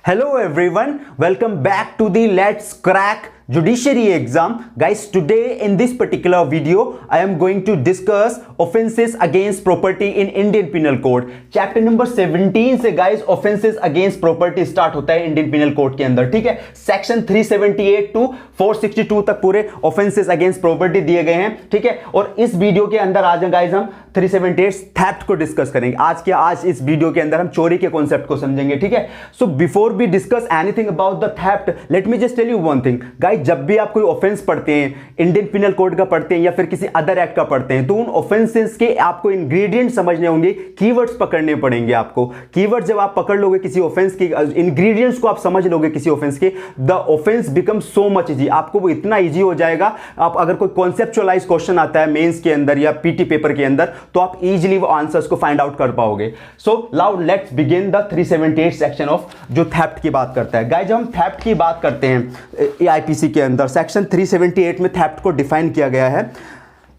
Hello everyone, welcome back to the Let's Crack Judiciary exam. Guys, today in this particular video, I am going to discuss offenses against property in Indian Penal Code. Chapter number 17 से guys offenses against property start होता है Indian Penal Code के अंदर, ठीक है। Section 378 to 462 तक पूरे offenses against property दिए गए हैं, ठीक है। और इस वीडियो के अंदर आज गाइज हम 378 थेफ्ट को डिस्कस करेंगे। आज इस वीडियो के अंदर हम चोरी के कॉन्सेप्ट को समझेंगे, ठीक है। So before we discuss anything about the theft, let me just tell you one thing guys, जब भी आप कोई ऑफेंस पढ़ते हैं, इंडियन पिनल कोड का पढ़ते हैं या फिर किसी अदर एक्ट का पढ़ते हैं, तो उन ऑफेंसेस के आपको इंग्रेडिएंट समझने होंगे, कीवर्ड्स पकड़ने पड़ेंगे आपको। कीवर्ड जब आप पकड़ लोगे किसी ऑफेंस के, इंग्रेडिएंट्स को आप समझ लोगे किसी ऑफेंस के, the offence become so much easy. आपको वो इतना इजी हो जाएगा, आप अगर कोई कॉन्सेप्चुअलाइज क्वेश्चन आता है मेंस के अंदर या पीटी पेपर के अंदर, तो आप इजीली वो आंसर्स को फाइंड आउट कर पाओगे। So now let's begin the 378 section of जो थेफ्ट की बात करता है। गाइस, जब हम थेफ्ट की बात करते हैं आईपीसी के अंदर, सेक्शन 378 में थेफ्ट को डिफाइन किया गया है।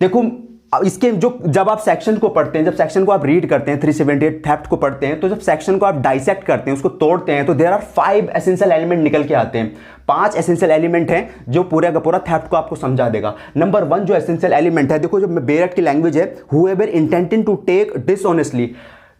देखो इसके जो जब आप सेक्शन को पढ़ते हैं, जब सेक्शन को आप रीड करते हैं, 378 थेफ्ट को पढ़ते हैं, तो जब सेक्शन को आप डाइसेक्ट करते हैं, उसको तोड़ते हैं, तो देयर आर 5 एसेंशियल एलिमेंट निकल के आते हैं। 5 एसेंशियल एलिमेंट हैं जो पूरा का पूरा थेफ्ट को आपको समझा देगा। नंबर 1 जो एसेंशियल एलिमेंट है, देखो जो बेरेट की लैंग्वेज है, however intending to take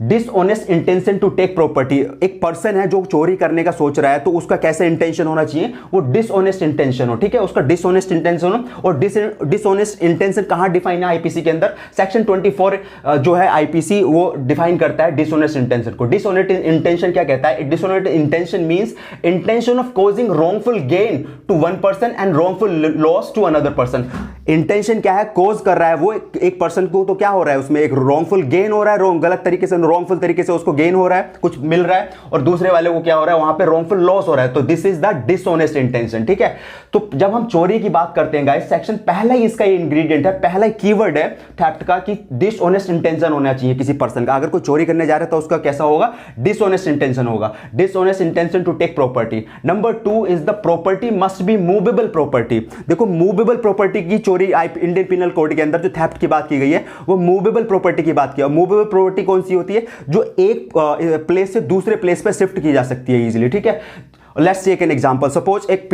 dishonest intention to take property. एक पर्सन है जो चोरी करने का सोच रहा है, तो उसका कैसे इंटेंशन होना चाहिए, वो डिसऑनेस्ट इंटेंशन हो, ठीक है। उसका डिसऑनेस्ट इंटेंशन हो। और डिसऑनेस्ट इंटेंशन कहां डिफाइन है आईपीसी के अंदर, सेक्शन 24 जो है आईपीसी वो डिफाइन करता है डिसऑनेस्ट इंटेंशन को। डिसऑनेस्ट इंटेंशन क्या कहता है? Dishonest intention means intention of causing wrongful gain to one person and wrongful loss to another person. Intention क्या है? कॉज कर रहा है वो एक पर्सन को, तो क्या हो रहा है उसमें, एक रॉन्गफुल गेन हो रहा है, गलत तरीके से, रॉन्गफुल तरीके से उसको गेन हो रहा है, कुछ मिल रहा है, और दूसरे वाले को क्या हो रहा है, वहां पे रॉन्गफुल लॉस हो रहा है। तो this is the dishonest intention, ठीक है। तो जब हम चोरी की बात करते हैं गाइस, सेक्शन पहला ही इसका इंग्रेडिएंट है, पहला ही कीवर्ड है थेफ्ट का कि डिसऑनेस्ट इंटेंशन होना चाहिए किसी पर्सन का। अगर कोई चोरी करने जा रहा है तो उसका कैसा होगा? डिसऑनेस्ट इंटेंशन होगा, dishonest intention to take property. Number 2 is the property must be movable property. देखो मूवेबल प्रॉपर्टी की चोरी इंडियन पिनल कोड के अंदर जो थेफ्ट की बात की गई है, वो मूवेबल प्रॉपर्टी की बात की है। मूवेबल प्रॉपर्टी कौन सी होती है? जो एक प्लेस से दूसरे प्लेस पे शिफ्ट की जा सकती है इजीली, ठीक है। Let's take an example. Suppose एक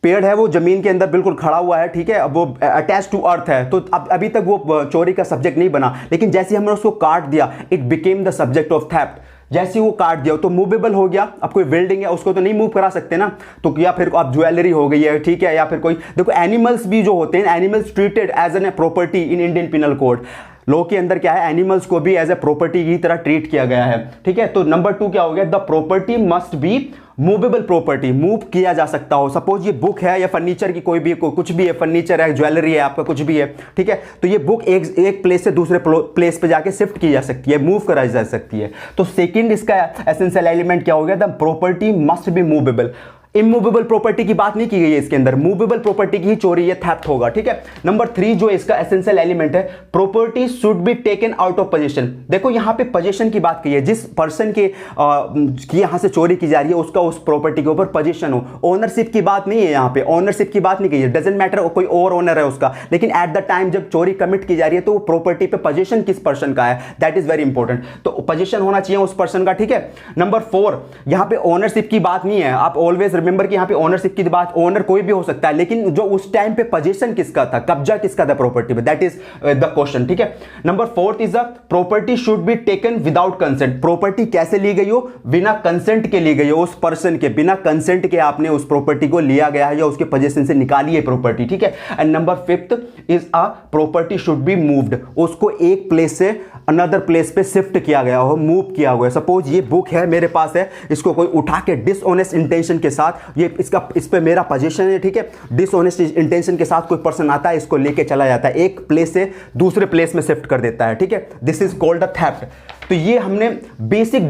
पेड़ है वो जमीन के अंदर बिल्कुल खड़ा हुआ है, ठीक है। अब वो अटैच टू अर्थ है, तो अभी तक वो चोरी का सब्जेक्ट नहीं बना, लेकिन जैसे हमने उसको काट दिया, it became the subject of theft. जैसे वो काट दिया तो मूवेबल हो गया। अब कोई बिल्डिंग है, उसको तो नहीं मूव करा सकते ना, तो या फिर आप ज्वेलरी हो गई है, ठीक है, या फिर कोई, देखो एनिमल्स भी जो होते हैं, animals treated as an property in Indian penal code. Law के अंदर क्या है, एनिमल्स को भी एज ए प्रॉपर्टी की तरह ट्रीट किया गया है, ठीक है। तो नंबर 2 क्या हो गया? The property must be movable property, move किया जा सकता हो। सपोज ये बुक है या फर्नीचर की कुछ भी है, फर्नीचर है, ज्वेलरी है, आपका कुछ भी है, ठीक है। तो ये बुक एक प्लेस से दूसरे प्लेस पे जाके शिफ्ट की जा सकती है, मूव करा जा सकती है। तो सेकंड इसका एसेंशियल एलिमेंट क्या हो गया? The property must be movable. Immovable property की बात नहीं की गई है इसके अंदर, मूवेबल प्रॉपर्टी की ही चोरी, ये थेफ्ट होगा, ठीक है। नंबर 3 जो इसका एसेंशियल एलिमेंट है, property should be taken out of position. देखो यहां पे पोजीशन की बात की है, जिस पर्सन की यहां से चोरी की जा रही है, उसका उस प्रॉपर्टी के ऊपर पोजीशन हो। ओनरशिप की बात नहीं है, यहां पे ओनरशिप की बात नहीं की है, डजंट मैटर कोई और ओनर है उसका, लेकिन एट द टाइम जब चोरी कमिट की जा रही है, तो वो प्रॉपर्टी पे पोजीशन किस पर्सन का है, दैट इज वेरी इंपॉर्टेंट। तो पोजीशन होना चाहिए उस पर्सन का, ठीक है। नंबर 4 यहां पे ओनरशिप की बात नहीं है, आप ऑलवेज रिमेंबर कि यहां पे ओनरशिप की बात, ओनर कोई भी हो सकता है, लेकिन जो उस टाइम पे पोजीशन किसका था, कब्जा किसका था प्रॉपर्टी पे, दैट इज द क्वेश्चन, ठीक है। Number 4 is the property should be taken without consent. Property कैसे ली गई हो? बिना कंसेंट के ली गई हो, उस पर्सन के बिना कंसेंट के आपने उस प्रॉपर्टी को लिया गया है या उसके पोजीशन से निकाली है प्रॉपर्टी, ठीक है। And number 5 is a property should be moved, उसको एक प्लेस से अनदर प्लेस पे शिफ्ट किया गया हो, मूव किया हुआ है। सपोज ये बुक है, मेरे पास है, इसको कोई उठा के डिसऑनेस्ट इंटेंशन के साथ, ये इस पे मेरा पोजीशन है, ठीक है, डिसऑनेस्ट इंटेंशन के साथ कोई पर्सन आता है, इसको लेके चला जाता है, एक प्लेस से दूसरे प्लेस में शिफ्ट कर देता है, ठीक है। This is called a theft. तो ये हमने बेसिक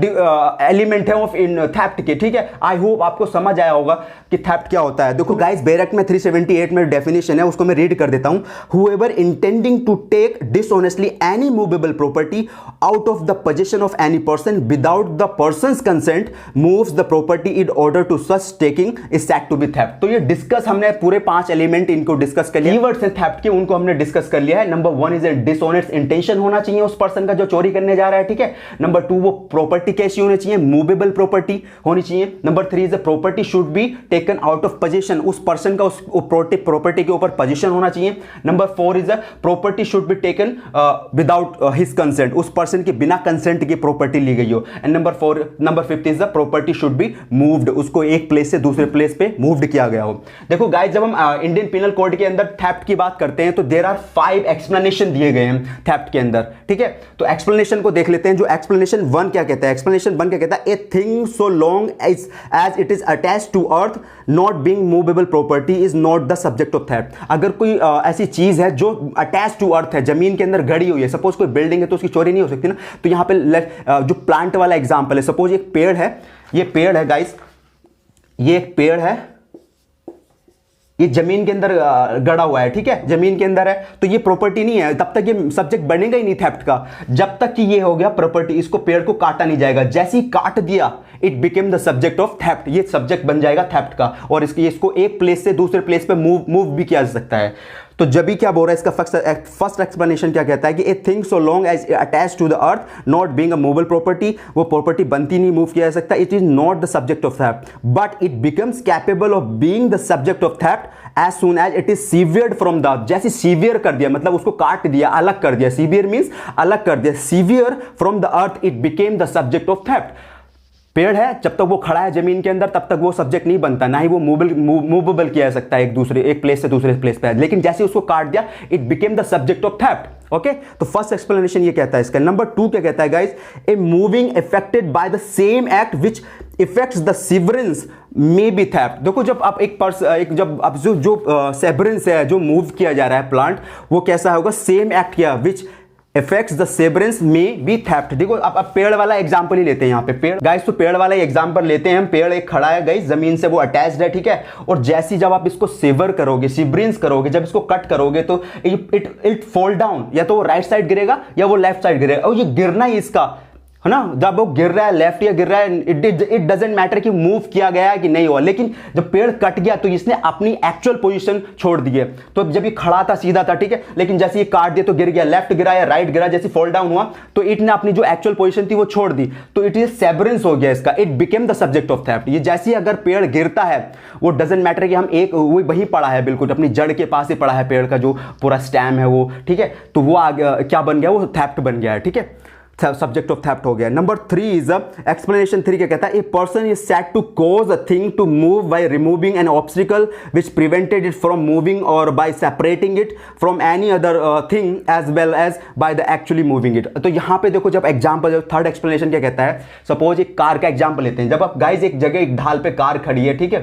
एलिमेंट है ऑफ इन थेफ्ट के, ठीक है। आई होप आपको समझ आया होगा कि थेफ्ट क्या होता है। देखो गाइस, बेरेट में 378 में डेफिनेशन है, उसको मैं रीड कर देता हूं। Whoever intending to take dishonestly any movable property out of the position of any person without the person's consent moves the property in order to such taking is said to be theft. तो ये discuss हमने पूरे 5 element इनको discuss कर लिया, keywords हैं theft के, उनको हमने डिस्कस कर लिया है। Number 1 is a dishonest intention होना चाहिए उस पर्सन का जो चोरी करने जा रहा है, ठीक है। है। नंबर 2, वो प्रॉपर्टी कैसी होनी चाहिए, मूवेबल प्रॉपर्टी होनी चाहिए। Number 3 is the property should be taken out of position, उस पर्सन का उस प्रॉपर्टी के ऊपर पोजीशन होना चाहिए। Number 4 is the property should be taken without his consent, उस पर्सन के बिना कंसेंट की प्रॉपर्टी ली गई हो। And number 5 is the property should be moved, उसको एक प्लेस से दूसरे प्लेस पे मूव्ड किया गया हो। देखो गाइस, जब हम इंडियन पिनल कोड के अंदर थेफ्ट की बात करते हैं तो देयर आर 5 एक्सप्लेनेशन दिए गए हैं थेफ्ट के अंदर, ठीक है। तो एक्सप्लेनेशन को देख लेते हैं। जो एक्सप्लेनेशन 1 क्या कहता है, एक्सप्लेनेशन 1 क्या कहता है, a thing so long as it is attached to earth not being movable property is not the subject of theft. अगर कोई ऐसी चीज है जो अटैच टू अर्थ है, जमीन के अंदर गड़ी हुई है, सपोज कोई बिल्डिंग है तो उसकी चोरी नहीं हो सकती ना। तो यहां पे जो प्लांट वाला एग्जांपल है, सपोज एक पेड़ है, ये पेड़ है गाइस, ये एक पेड़ है, ये जमीन के अंदर गड़ा हुआ है, ठीक है, जमीन के अंदर है, तो ये प्रॉपर्टी नहीं है, तब तक ये सब्जेक्ट बनेगा ही नहीं थेफ्ट का, जब तक कि ये हो गया प्रॉपर्टी। इसको पेड़ को काटा नहीं जाएगा, जैसे ही काट दिया it became the subject of theft, ये सब्जेक्ट बन जाएगा थेफ्ट का, और इसको एक प्लेस से दूसरे प्लेस पे मूव भी किया जा सकता है। तो जब भी क्या बोल रहा है, इसका फर्स्ट एक्सप्लेनेशन क्या कहता है कि a thing so long as attach to the earth not being a movable property, वो प्रॉपर्टी बनती नहीं, मूव किया जा सकता, it is not the subject of theft, but it becomes capable of being the subject of theft as soon as it is severed from the earth. जैसे sever कर दिया, मतलब उसको काट दिया, अलग कर दिया, सीवियर मींस अलग कर दिया, severe from the earth it became the subject of theft. पेड़ है, जब तक वो खड़ा है जमीन के अंदर तब तक वो सब्जेक्ट नहीं बनता, ना ही वो मूवेबल किया जा सकता है एक प्लेस से दूसरे प्लेस पे, लेकिन जैसे उसको काट दिया it became the subject of theft. Okay, तो फर्स्ट एक्सप्लेनेशन ये कहता है इसका। नंबर 2 क्या कहता है guys, a moving affected by the same act which effects the severance may be theft. देखो, जब आप जो सेवरेंस है, जो मूव किया जा रहा है प्लांट, वो कैसा होगा, सेम एक्ट किया विच इफेक्ट्स द सेवरेंस में बी थेफ्ट। देखो, आप पेड़ वाला एग्जांपल ही लेते हैं यहाँ पे, पेड़ गाइस, तो पेड़ वाला एग्जांपल लेते हैं हम। पेड़ एक खड़ा है गाइस, जमीन से वो अटैच्ड है, ठीक है, और जैसी जब आप इसको सेवर करोगे, सिवरेंस करोगे, जब इसको कट करोगे तो इट फॉल डाउन, या तो वो राइट साइड गिरेगा या वो लेफ्ट साइड गिरेगा, और ये गिरना ही इसका है ना, जब वो गिर रहा है लेफ्ट या गिर रहा है, इट डजेंट मैटर कि मूव किया गया है कि नहीं हुआ, लेकिन जब पेड़ कट गया तो इसने अपनी एक्चुअल पोजीशन छोड़ दी है। तो जब ये खड़ा था, सीधा था, ठीक है, लेकिन जैसे ये काट दिया तो गिर गया, लेफ्ट गिरा या राइट गिरा, जैसे फॉल डाउन हुआ तो इट ने अपनी जो एक्चुअल पोजीशन थी वो छोड़ दी, तो इट इज सेवरेंस हो गया इसका, it became the subject of theft. ये जैसे ही अगर पेड़ गिरता है, वो डजेंट मैटर कि हम एक वही पड़ा है, बिल्कुल अपनी जड़ के पास ही पड़ा है पेड़ का जो पूरा स्टेम है वो, ठीक है, तो वो क्या बन गया, वो थेफ्ट बन गया है, ठीक है, सब्जेक्ट ऑफ थेफ्ट हो गया। नंबर 3 इज एक्सप्लेनेशन 3 क्या कहता है, a person is said to cause a thing to move by removing an obstacle which prevented it from moving और by separating it from any other thing as well as by the actually moving it. तो यहां पे देखो, जब example, third explanation क्या कहता है, suppose एक कार का एग्जांपल लेते हैं। जब आप गाइज एक जगह एक ढाल पे कार खड़ी है, ठीक है,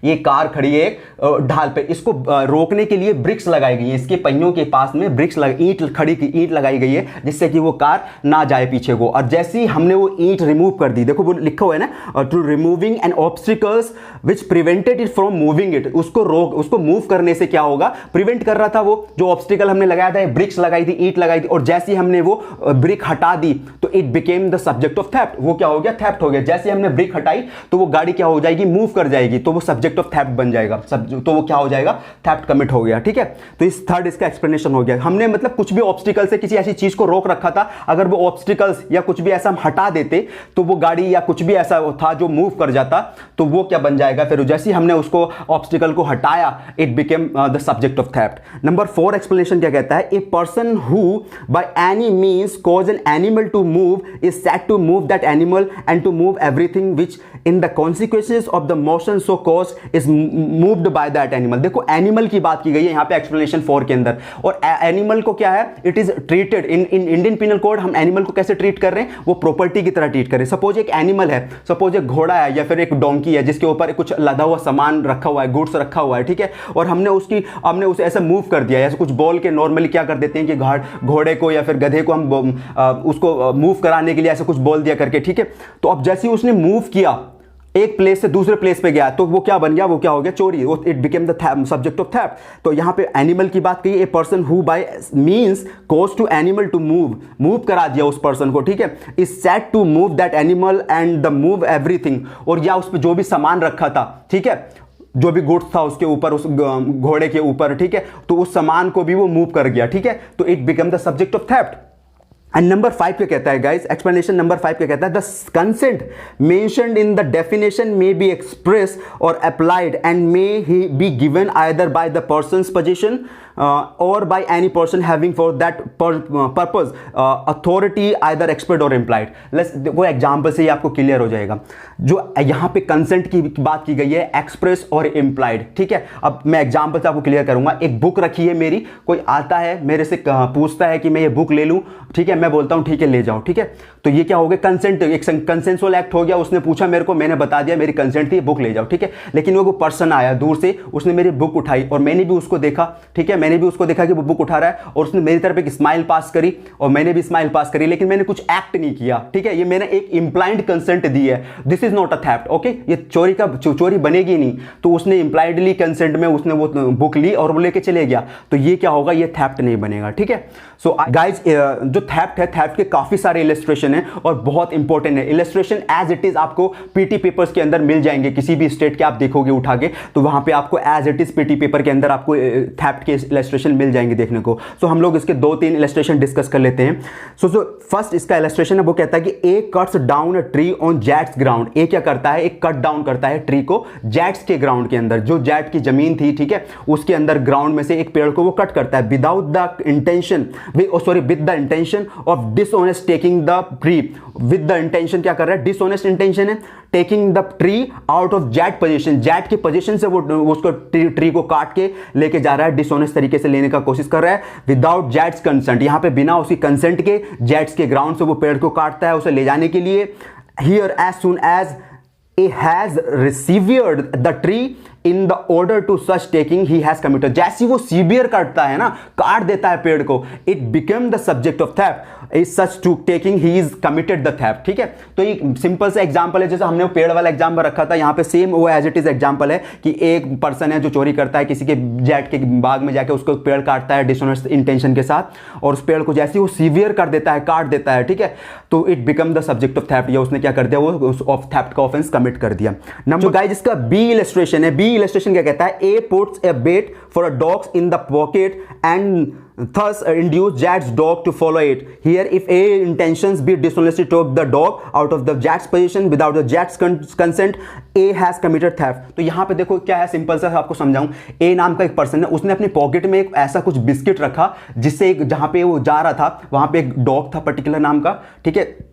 ये कार खड़ी है एक ढाल पे, इसको रोकने के लिए ब्रिक्स लगाई गई है, इसके पहियों के पास में ईंट लगाई गई है, जिससे कि वो कार ना जाए पीछे को। और जैसे ही हमने वो ईंट रिमूव कर दी, देखो वो लिखा हुआ है ना, to removing an obstacles which prevented it from moving it, उसको मूव करने से क्या होगा, प्रिवेंट कर रहा था वो जो ऑब्स्टिकल हमने लगाया था, ब्रिक्स लगाई थी, ईंट लगाई थी, और जैसे ही हमने वो ब्रिक हटा दी तो it became the subject of theft. वो क्या हो गया, थेफ्ट हो गया। जैसे हमने ब्रिक हटाई तो वो गाड़ी क्या हो जाएगी, मूव कर जाएगी, तो वो सब्जेक्ट ऑफ थेफ्ट बन जाएगा, तो वो क्या हो जाएगा, थेफ्ट कमिट हो गया, ठीक है। तो इस थर्ड इसका एक्सप्लेनेशन हो गया। हमने मतलब कुछ भी ऑब्स्टिकल से किसी ऐसी चीज को रोक रखा था, अगर वो ऑब्स्टिकल्स या कुछ भी ऐसा हम हटा देते तो वो गाड़ी या कुछ भी ऐसा था जो मूव कर जाता, तो वो क्या बन जाएगा, फिर जैसे ही हमने उसको ऑब्स्टिकल को हटाया it became the subject of theft. Number 4 explanation क्या कहता है, a person who by any means cause an animal to move is said to move that animal and to move everything which in the consequences of the motion so cause is moved by that animal. देखो, animal की बात की गई है यहां पे explanation 4 के अंदर, और एनिमल को क्या है, it is treated in Indian penal code. हम एनिमल को कैसे ट्रीट कर रहे हैं, वो प्रॉपर्टी की तरह ट्रीट कर रहे हैं। सपोज एक एनिमल है, सपोज एक घोड़ा है या फिर एक डोंकी है, जिसके ऊपर कुछ लदा हुआ सामान रखा हुआ है, गुड्स रखा हुआ है, ठीक है, और हमने उसे ऐसे मूव कर दिया, ऐसे कुछ बोल के नॉर्मली क्या कर देते हैं कि घोड़े को या फिर गधे को हम उसको मूव कराने के लिए ऐसे कुछ बोल दिया करके, ठीक है। तो अब जैसे ही उसने मूव किया, एक प्लेस से दूसरे प्लेस पे गया, तो वो क्या बन गया, वो क्या हो गया, चोरी, it became the subject of theft. तो यहां पे एनिमल की बात कही, a person who by means cause to animal to move करा दिया उस पर्सन को, ठीक है, is said to move that animal and the move everything, और या उस पर जो भी सामान रखा था, ठीक है, जो भी गुड्स था उसके ऊपर, उस घोड़े के ऊपर, ठीक है, तो उस सामान को भी वो मूव कर गया, ठीक है, तो it become the subject of theft. And number 5 क्या कहता है गाइस, एक्सप्लेनेशन नंबर 5 क्या कहता है, the consent mentioned in the definition may be express or applied and may he be given either by the persons position or by any person having for that purpose authority either expert or implied. Let's देखो example से ही आपको clear हो जाएगा। जो यहाँ पे consent की बात की गई है एक्सप्रेस और इम्प्लाइड, ठीक है। अब मैं एग्जांपल से आपको क्लियर करूंगा। एक बुक रखी है मेरी, कोई आता है मेरे से पूछता है कि मैं ये बुक ले लूं, ठीक है, मैं बोलता हूं ठीक है ले जाओ, ठीक है, तो ये क्या हो गया, कंसेंट, एक कंसेंसुअल एक्ट हो गया। उसने पूछा मेरे को, मैंने बता दिया मेरी कंसेंट थी, बुक ले जाओ, ठीक है। लेकिन वो पर्सन आया दूर से, उसने मेरी बुक उठाई और मैंने भी उसको देखा, ठीक है, मैंने भी उसको देखा कि वो बुक उठा रहा है और उसने मेरी तरफ एक स्माइल पास करी और मैंने भी स्माइल पास करी, लेकिन मैंने कुछ एक्ट नहीं किया, ठीक है। ये मैंने एक इंप्लाइड कंसेंट दी है, this is not a theft, okay. ये चोरी बनेगी नहीं। तो उसने इंप्लाइडली कंसेंट में उसने वो बुक ली और वो लेके चले गया, तो ये क्या होगा, ये थेफ्ट नहीं बनेगा, ठीक है। सो गाइज जो थेफ्ट है, थेफ्ट के काफी सारे इलस्ट्रेशन है और बहुत इंपॉर्टेंट है। इलस्ट्रेशन एज इट इज आपको पीटी पेपर्स के अंदर मिल जाएंगे, किसी भी स्टेट के आप देखोगे उठा के, तो वहां पे आपको as it is PT paper के अंदर आपको थेफ्ट के इलस्ट्रेशन मिल जाएंगे देखने को। सो हम लोग इसके 2-3 इलस्ट्रेशन डिस्कस कर लेते हैं। सो फर्स्ट इसका इलस्ट्रेशन है, वो कहता है कि A cuts down a tree on जैट्स ग्राउंड। ए क्या करता है, एक कट डाउन करता है ट्री को जैट्स के ग्राउंड के अंदर, जो जैट की जमीन थी, ठीक है, उसके अंदर ग्राउंड में से एक पेड़ को वो कट करता है without the intention, with the intention of dishonest taking the tree. With the intention क्या कर रहा है, डिसऑनेस्ट इंटेंशन है, taking the tree out of that position, that की पोजीशन से वो उसको ट्री को काट के लेके जा रहा है, डिसऑनेस्ट तरीके से लेने का कोशिश कर रहा है विदाउट जैट्स कंसेंट। यहां पे बिना उसकी कंसेंट के जैट्स के ग्राउंड से वो पेड़ को काटता है उसे ले जाने के लिए। Here as soon as he has received the tree in the order to such taking he has committed। जैसे वो सीवियर काटता है ना, काट देता है पेड़ को, it became the subject of theft is such to taking he is committed the theft, ठीक है। तो एक सिंपल सा एग्जांपल है, जैसे हमने वो पेड़ वाला एग्जांपल रखा था, यहाँ पे सेम वो एज इट इज एग्जांपल है कि एक पर्सन है जो चोरी करता है किसी के जैट के बाग में जाके उसको पेड़ काटता है डिसऑनेस्ट इंटेंशन के साथ, और उस पेड़ को जैसे वो सीवियर कर देता है, काट देता है, ठीक है, तो it become the subject of theft. या उसने क्या कर दिया, वो ऑफ थेफ्ट का ऑफेंस कमिट कर दिया। नंबर गाइस इसका बी इलस्ट्रेशन है। बी इलस्ट्रेशन क्या कहता है, A puts a bait for a dogs in the pocket and thus induce Jat's dog to follow it. Here if A intentions be dishonestly took the dog out of the Jat's position without the Jat's consent, A has committed theft। तो यहाँ पे देखो क्या है, simple सा आपको समझाऊं। A नाम का एक पर्सन है, उसने अपनी पॉकेट में एक ऐसा कुछ बिस्किट रखा जिससे एक जहां पे वो जा रहा था वहां पे एक डॉग था पर्टिकुलर नाम का, ठीक है।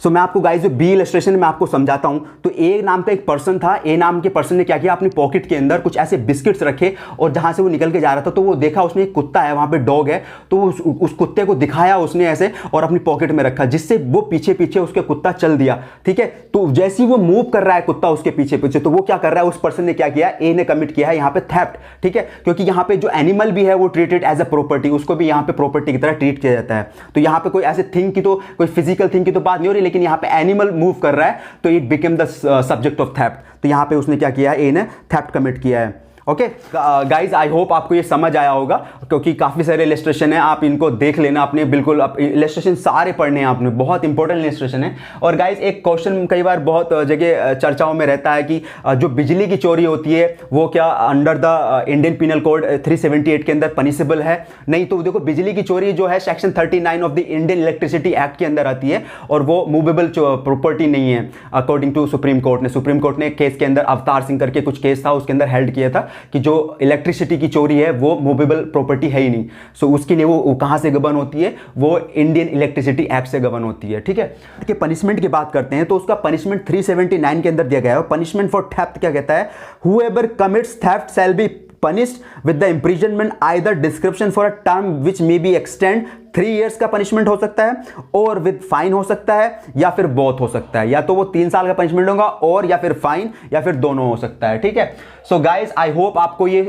सो मैं आपको गाइस जो बी इलस्ट्रेशन में आपको समझाता हूं। तो ए नाम का एक पर्सन था, ए नाम के पर्सन ने क्या किया, अपनी पॉकेट के अंदर कुछ ऐसे बिस्किट्स रखे और जहां से वो निकल के जा रहा था तो वो देखा उसने एक कुत्ता है वहां पे, डॉग है, तो उस कुत्ते को दिखाया उसने ऐसे और अपनी पॉकेट में रखा, जिससे वो पीछे पीछे उसके कुत्ता चल दिया, ठीक है। तो जैसे ही वो मूव कर रहा है कुत्ता उसके पीछे पीछे, तो वो क्या कर रहा है, उस पर्सन ने क्या किया, ए ने कमिट किया है यहाँ पे थेफ्ट, ठीक है, क्योंकि यहाँ पे जो एनिमल भी है वो ट्रीटेड एज अ प्रॉपर्टी, उसको भी यहाँ पे प्रॉपर्टी की तरह ट्रीट किया जाता है। तो यहाँ पे कोई ऐसे थिंग की, तो कोई फिजिकल थिंग की तो बात नहीं हो रही, लेकिन यहाँ पे एनिमल मूव कर रहा है तो it become the subject of theft. तो यहां पे उसने क्या किया है, ए ने थेफ्ट कमिट किया है। ओके गाइज, आई होप आपको ये समझ आया होगा, क्योंकि काफी सारे इलस्ट्रेशन है, आप इनको देख लेना अपने, बिल्कुल इलस्ट्रेशन सारे पढ़ने हैं आपने, बहुत इंपॉर्टेंट इलस्ट्रेशन है। और गाइज एक क्वेश्चन कई बार बहुत जगह चर्चाओं में रहता है कि जो बिजली की चोरी होती है वो क्या under the Indian penal code 378 के अंदर पनिशेबल है? नहीं। तो देखो बिजली की चोरी जो है section 39 of the Indian electricity act के अंदर आती है और वो मूवेबल प्रॉपर्टी नहीं है अकॉर्डिंग टू सुप्रीम कोर्ट ने। सुप्रीम कोर्ट ने एक केस के अंदर, अवतार सिंह करके कुछ केस था, उसके अंदर हेल्ड किया था कि जो इलेक्ट्रिसिटी की चोरी है वो मूवेबल प्रॉपर्टी है ही नहीं। सो उसके लिए वो कहां से गवर्न होती है, वो इंडियन इलेक्ट्रिसिटी एक्ट से गवर्न होती है, ठीक है। कि पनिशमेंट की बात करते हैं तो उसका पनिशमेंट 379 के अंदर दिया गया है। पनिशमेंट फॉर थेफ्ट क्या कहता है, whoever commits theft shall be punished with the imprisonment either description for a term which may be extend 3 years का पनिशमेंट हो सकता है, और विद फाइन हो सकता है, या फिर बोथ हो सकता है, या तो वो 3 साल का पनिशमेंट होगा और या फिर फाइन, या फिर दोनों हो सकता है, ठीक है। सो गाइज आई होप आपको ये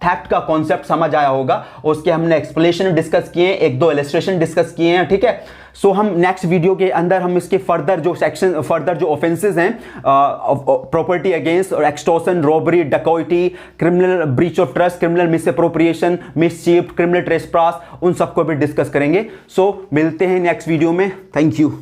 थेफ्ट का कॉन्सेप्ट समझ आया होगा। उसके हमने एक्सप्लेनेशन डिस्कस किए हैं, 1-2 इलस्ट्रेशन डिस्कस किए हैं, ठीक है। सो हम नेक्स्ट वीडियो के अंदर हम इसके फर्दर जो सेक्शन, फर्दर जो ऑफेंसेस हैं, प्रॉपर्टी अगेंस्ट और extortion, robbery, dacoity, criminal breach of trust, criminal misappropriation, mischief, criminal trespass, उन सबको भी डिस्कस करेंगे। सो मिलते हैं नेक्स्ट वीडियो में। Thank you.